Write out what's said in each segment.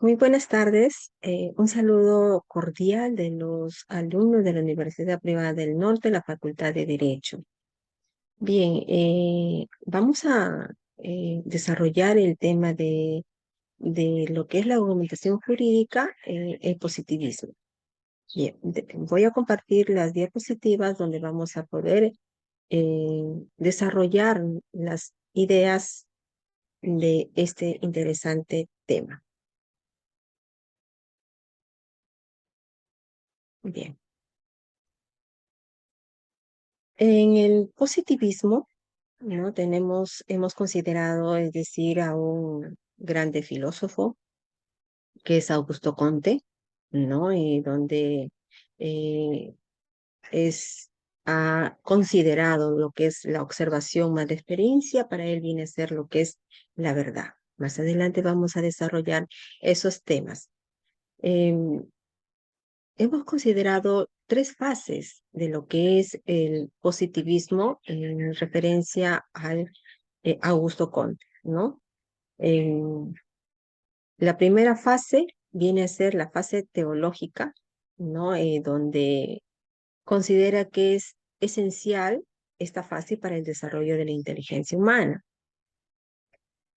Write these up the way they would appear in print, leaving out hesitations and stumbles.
Muy buenas tardes. Un saludo cordial de los alumnos de la Universidad Privada del Norte, la Facultad de Derecho. Bien, vamos a desarrollar el tema de lo que es la argumentación jurídica, el positivismo. Bien, voy a compartir las diapositivas donde vamos a poder eh, desarrollar las ideas de este interesante tema. Bien. En el positivismo, ¿no? Hemos considerado, es decir, a un grande filósofo que es Augusto Comte, ¿no? Y donde eh, ha considerado lo que es la observación más la experiencia, para él viene a ser lo que es la verdad. Más adelante vamos a desarrollar esos temas. Em, Hemos considerado tres fases de lo que es el positivismo en referencia al Augusto Comte, ¿no? Eh, la primera fase viene a ser la fase teológica, ¿no? Donde considera que es esencial esta fase para el desarrollo de la inteligencia humana.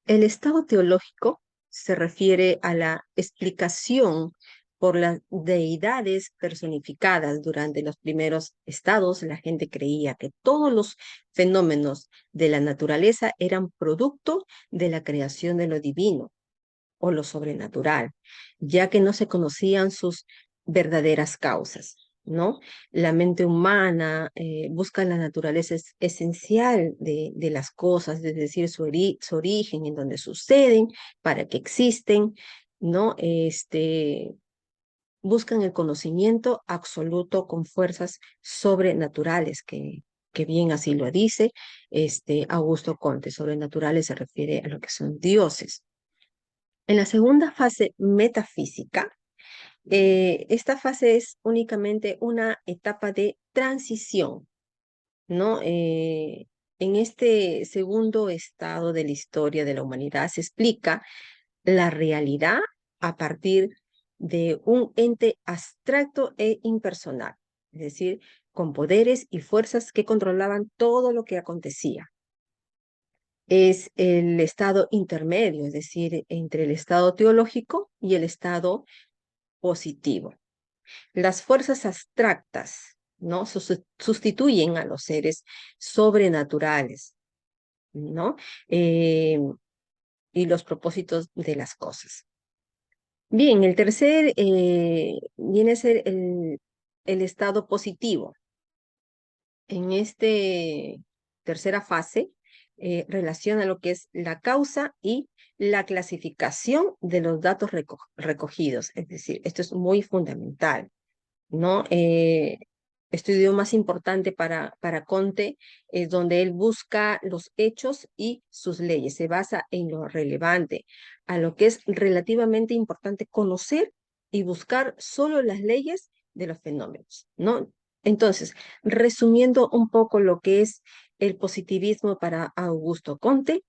El estado teológico se refiere a la explicación por las deidades personificadas. Durante los primeros estados, la gente creía que todos los fenómenos de la naturaleza eran producto de la creación de lo divino o lo sobrenatural, ya que no se conocían sus verdaderas causas, ¿no? La mente humana busca la naturaleza esencial de las cosas, es decir, su origen, en donde suceden, para que existen, ¿no? Buscan el conocimiento absoluto con fuerzas sobrenaturales, que bien así lo dice Augusto Comte. Sobrenaturales se refiere a lo que son dioses. En la segunda fase metafísica, esta fase es únicamente una etapa de transición, ¿no? En este segundo estado de la historia de la humanidad se explica la realidad a partir de un ente abstracto e impersonal, es decir, con poderes y fuerzas que controlaban todo lo que acontecía. Es el estado intermedio, es decir, entre el estado teológico y el estado positivo. Las fuerzas abstractas, ¿no? Sustituyen a los seres sobrenaturales, ¿no? Y los propósitos de las cosas. Bien, el tercer viene a ser el estado positivo. En esta tercera fase relaciona lo que es la causa y la clasificación de los datos recogidos. Es decir, esto es muy fundamental, ¿no? Estudio más importante para Comte es donde él busca los hechos y sus leyes, se basa en lo relevante, a lo que es relativamente importante conocer y buscar solo las leyes de los fenómenos, ¿no? Entonces, resumiendo un poco lo que es el positivismo para Augusto Comte,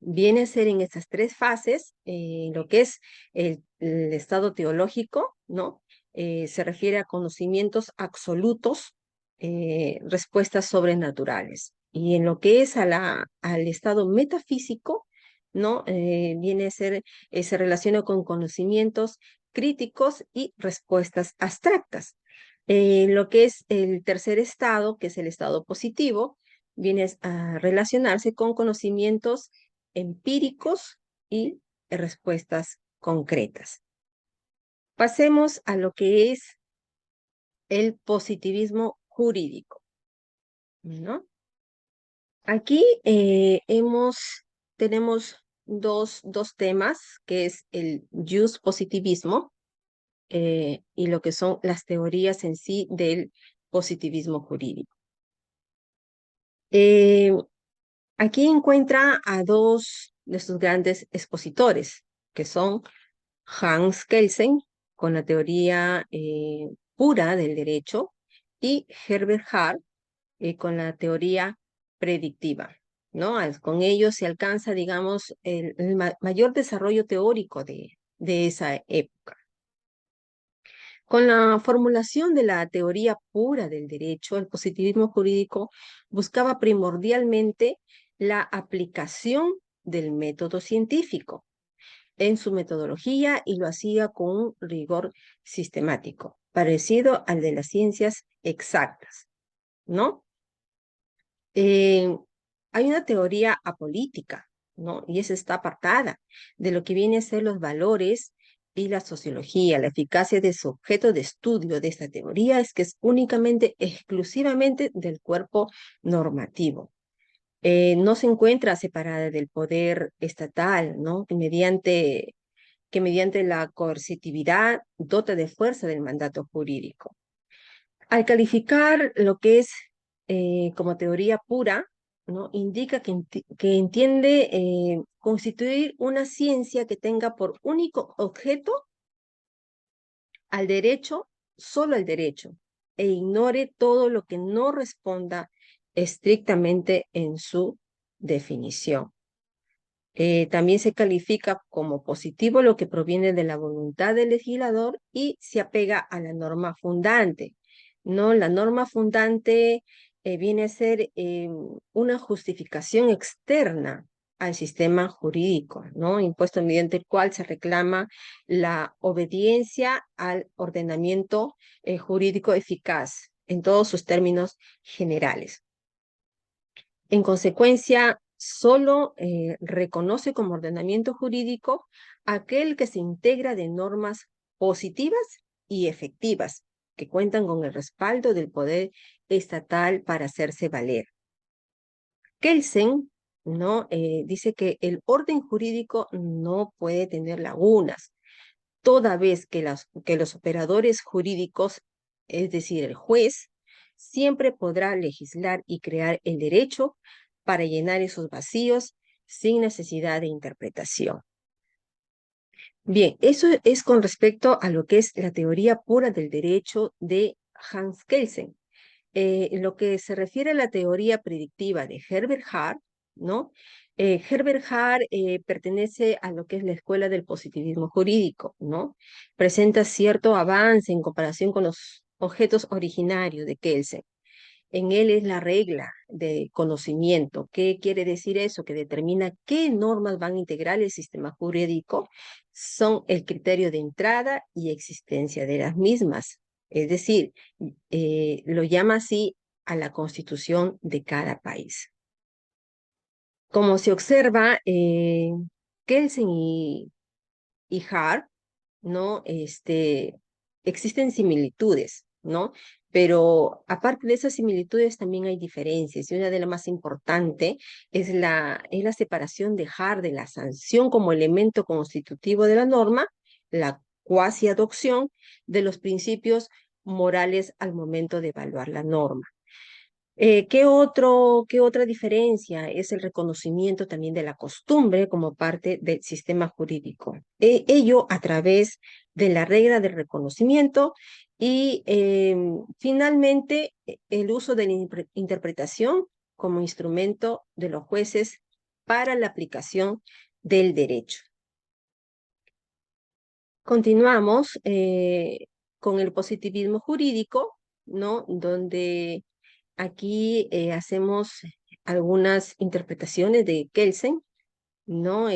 viene a ser en estas tres fases, lo que es el estado teológico, ¿no? Se refiere a conocimientos absolutos, respuestas sobrenaturales. Y en lo que es al estado metafísico, ¿no? Viene a ser, se relaciona con conocimientos críticos y respuestas abstractas. Lo que es el tercer estado, que es el estado positivo, viene a relacionarse con conocimientos empíricos y respuestas concretas. Pasemos a lo que es el positivismo jurídico, ¿no? Aquí tenemos dos temas, que es el positivismo y lo que son las teorías en sí del positivismo jurídico. Aquí encuentra a dos de sus grandes expositores, que son Hans Kelsen, con la teoría pura del derecho, y Herbert Hart, con la teoría predictiva, ¿no? Con ello se alcanza, digamos, el mayor desarrollo teórico de esa época. Con la formulación de la teoría pura del derecho, el positivismo jurídico buscaba primordialmente la aplicación del método científico en su metodología y lo hacía con un rigor sistemático, parecido al de las ciencias exactas, ¿no? Eh, Hay una teoría apolítica, ¿no? Y esa está apartada de lo que viene a ser los valores y la sociología. La eficacia de su objeto de estudio de esta teoría es que es únicamente, exclusivamente del cuerpo normativo. No se encuentra separada del poder estatal, ¿no? Que mediante la coercitividad dota de fuerza del mandato jurídico. Al calificar lo que es como teoría pura, ¿no? Indica que entiende constituir una ciencia que tenga por único objeto al derecho, solo al derecho, e ignore todo lo que no responda estrictamente en su definición. También se califica como positivo lo que proviene de la voluntad del legislador y se apega a la norma fundante, ¿no? La norma fundante viene a ser una justificación externa al sistema jurídico, ¿no? Impuesto mediante el cual se reclama la obediencia al ordenamiento jurídico eficaz en todos sus términos generales. En consecuencia, solo reconoce como ordenamiento jurídico aquel que se integra de normas positivas y efectivas, que cuentan con el respaldo del poder estatal para hacerse valer. Kelsen, ¿no? Dice que el orden jurídico no puede tener lagunas, toda vez que los operadores jurídicos, es decir, el juez, siempre podrá legislar y crear el derecho para llenar esos vacíos sin necesidad de interpretación. Bien, eso es con respecto a lo que es la teoría pura del derecho de Hans Kelsen. En lo que se refiere a la teoría predictiva de Herbert Hart, ¿no? Herbert Hart pertenece a lo que es la escuela del positivismo jurídico, ¿no? Presenta cierto avance en comparación con los objetos originarios de Kelsen. En él es la regla de conocimiento. ¿Qué quiere decir eso? Que determina qué normas van a integrar el sistema jurídico, son el criterio de entrada y existencia de las mismas. Es decir, lo llama así a la constitución de cada país. Como se observa, Kelsen y Hart, ¿no? Existen similitudes, ¿no? Pero aparte de esas similitudes también hay diferencias y una de las más importantes es la separación de Hart de la sanción como elemento constitutivo de la norma, la cuasi adopción de los principios morales al momento de evaluar la norma. ¿Qué otra diferencia? Es el reconocimiento también de la costumbre como parte del sistema jurídico. Ello a través de la regla del reconocimiento y finalmente el uso de la interpretación como instrumento de los jueces para la aplicación del derecho. Continuamos con el positivismo jurídico, ¿no? Donde aquí hacemos algunas interpretaciones de Kelsen, ¿no?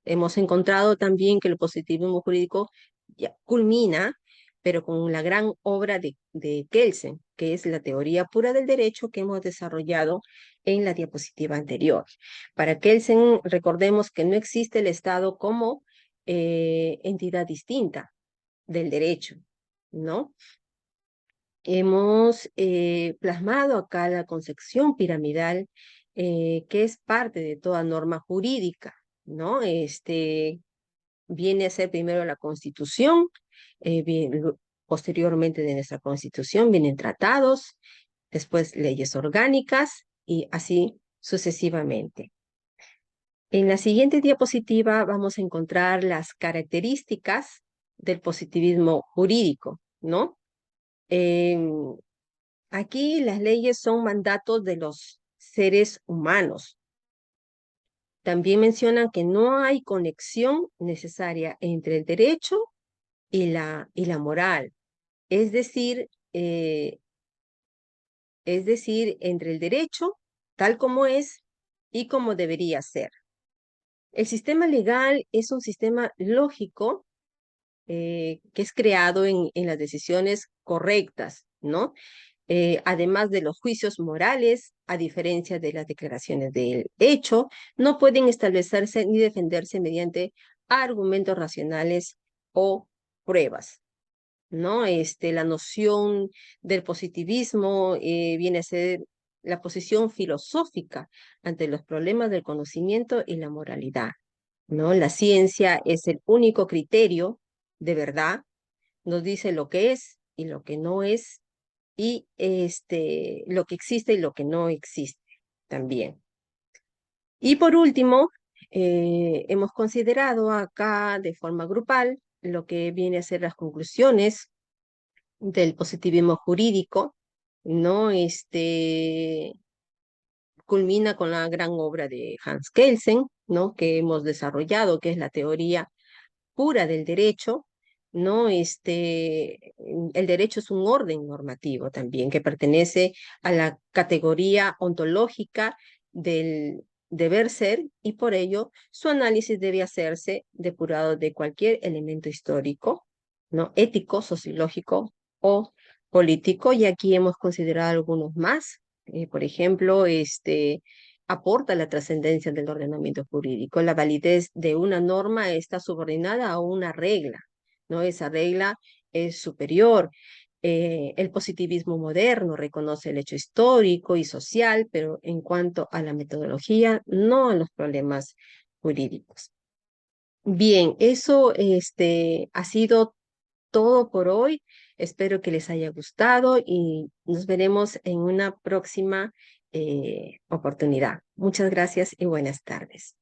Hemos encontrado también que el positivismo jurídico ya culmina, pero con la gran obra de Kelsen, que es la teoría pura del derecho que hemos desarrollado en la diapositiva anterior. Para Kelsen, recordemos que no existe el Estado como entidad distinta del derecho, ¿no? Hemos plasmado acá la concepción piramidal que es parte de toda norma jurídica, ¿no? Viene a ser primero la Constitución, posteriormente de nuestra Constitución vienen tratados, después leyes orgánicas y así sucesivamente. En la siguiente diapositiva vamos a encontrar las características del positivismo jurídico, ¿no? Aquí las leyes son mandatos de los seres humanos. También mencionan que no hay conexión necesaria entre el derecho y la moral. Es decir, eh, entre el derecho tal como es y como debería ser. El sistema legal es un sistema lógico que es creado en las decisiones correctas, ¿no? Además de los juicios morales, a diferencia de las declaraciones del hecho, no pueden establecerse ni defenderse mediante argumentos racionales o pruebas, ¿no? La noción del positivismo viene a ser la posición filosófica ante los problemas del conocimiento y la moralidad, ¿no? La ciencia es el único criterio de verdad, nos dice lo que es y lo que no es, y lo que existe y lo que no existe también. Y por último, hemos considerado acá de forma grupal lo que viene a ser las conclusiones del positivismo jurídico, ¿no? Culmina con la gran obra de Hans Kelsen, ¿no? Que hemos desarrollado, que es la teoría pura del derecho, ¿no? El derecho es un orden normativo también que pertenece a la categoría ontológica del deber ser y por ello su análisis debe hacerse depurado de cualquier elemento histórico, ¿no? Ético, sociológico o político, y aquí hemos considerado algunos más. Por ejemplo, aporta la trascendencia del ordenamiento jurídico. La validez de una norma está subordinada a una regla, ¿no? Esa regla es superior. El positivismo moderno reconoce el hecho histórico y social, pero en cuanto a la metodología, no a los problemas jurídicos. Bien, eso ha sido todo por hoy. Espero que les haya gustado y nos veremos en una próxima oportunidad. Muchas gracias y buenas tardes.